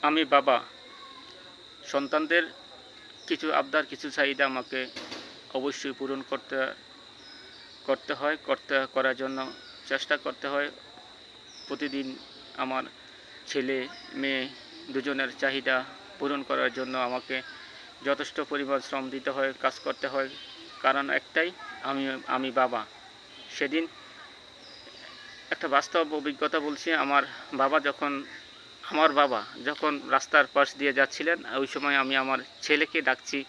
আমি বাবা, সন্তানদের কিছু আবদার, কিছু চাহিদা আমাকে অবশ্যই পূরণ করার জন্য চেষ্টা করতে হয়। প্রতিদিন আমার ছেলে মেয়ে দুজনের চাহিদা পূরণ করার জন্য আমাকে যথেষ্ট পরিমাণ শ্রম দিতে হয়, কাজ করতে হয়। কারণ একটাই, আমি বাবা। সেদিন একটা বাস্তব অভিজ্ঞতা বলছি। আমার বাবা যখন রাস্তার পাশ দিয়ে যাচ্ছিলেন, ওই সময় আমি আমার ছেলেকে ডাকছি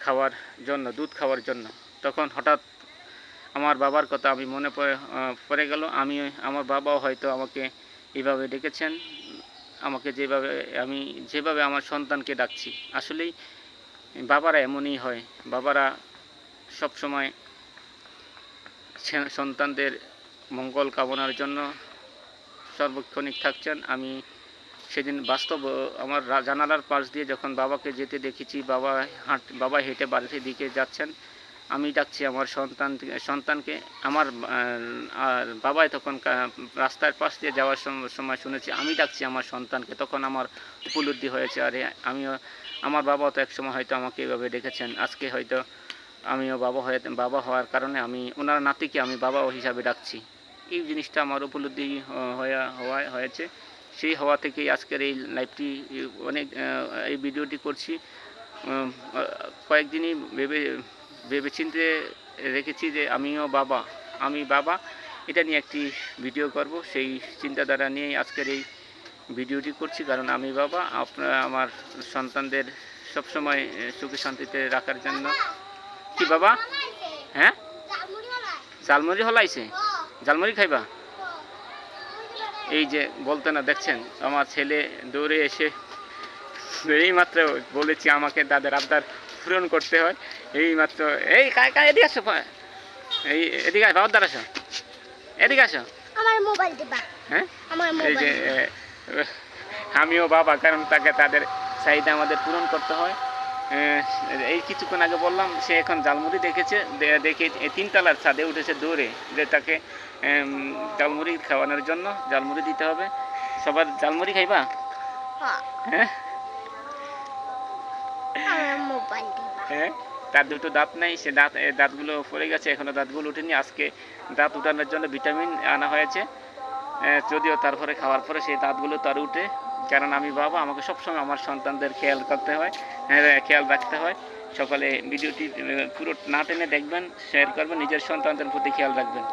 খাওয়ার জন্য, দুধ খাওয়ার জন্য। তখন হঠাৎ আমার বাবার কথা আমি মনে পড়ে গেল। আমার বাবাও হয়তো আমাকে এইভাবে ডেকেছেন, আমাকে যেভাবে আমার সন্তানকে ডাকছি। আসলেই বাবারা এমনই হয়। বাবারা সবসময় সন্তানদের মঙ্গল কামনার জন্য সর্বক্ষণিক থাকছেন। আমি সেদিন বাস্তব আমার জানালার পাশ দিয়ে যখন বাবাকে যেতে দেখেছি, বাবা হেঁটে বাড়ির দিকে যাচ্ছেন, আমি ডাকছি আমার সন্তানকে। আমার বাবাই তখন রাস্তার পাশ দিয়ে যাওয়ার সময় শুনেছি আমি ডাকছি আমার সন্তানকে। তখন আমার উপলব্ধি হয়েছে, আরে আমার বাবাও তো একসময় হয়তো আমাকে এভাবে ডেকেছেন। আজকে হয়তো আমিও বাবা হওয়ার কারণে আমি ওনার নাতিকে আমি বাবা হিসাবে ডাকছি। এই জিনিসটা আমার উপলব্ধি হয়েছে। সেই হওয়া থেকেই আজকের এই লাইভটি, এই ভিডিওটি করছি। কয়েকদিনই ভেবেচিন্তে রেখেছি যে আমি বাবা, এটা নিয়ে একটি ভিডিও করব। সেই চিন্তাধারা নিয়েই আজকের এই ভিডিওটি করছি। কারণ আমি বাবা, আপনারা আমার সন্তানদের সবসময় সুখে শান্তিতে রাখার জন্য। কি বাবা? হ্যাঁ, ঝালমুড়ি হলাইছে? ঝালমুড়ি খাইবা? এই যে বলতে না, দেখছেন আমার ছেলে দৌড়ে এসে এইমাত্র বলেছি আমাকে তাদের আবদার পূরণ করতে হয়। এইমাত্র এই কায় এদিকে আসো, এই এদিকে বাবার আসো, এদিকে আসো। আমার মোবাইল দিবা? হ্যাঁ, এই যে আমিও বাবা, কারণ তাদের চাহিদা আমাদের পূরণ করতে হয়। এই কিছুক্ষণ আগে বললাম, সে এখন জালমুড়ি দেখে 3 তলার ছাদে উঠেছে দৌড়ে, যে তাকে জালমুড়ি খাওয়ানোর জন্য জালমুড়ি দিতে হবে। সবার জালমুড়ি খাইবা? হ্যাঁ, হ্যাঁ। তার দুটো দাঁত নাই, সে দাঁতগুলো পড়ে গেছে, এখনো দাঁতগুলো উঠেনি। আজকে দাঁত উঠানোর জন্য ভিটামিন আনা হয়েছে, যদিও তারপরে খাওয়ার পরে সেই দাঁতগুলো তার উঠে। কারণ আমি বাবা, আমাকে সবসময় আমার সন্তানদের খেয়াল রাখতে হয়। সকলে ভিডিওটি পুরো না টেনে দেখবেন, শেয়ার করবেন, নিজের সন্তানদের প্রতি খেয়াল রাখবেন।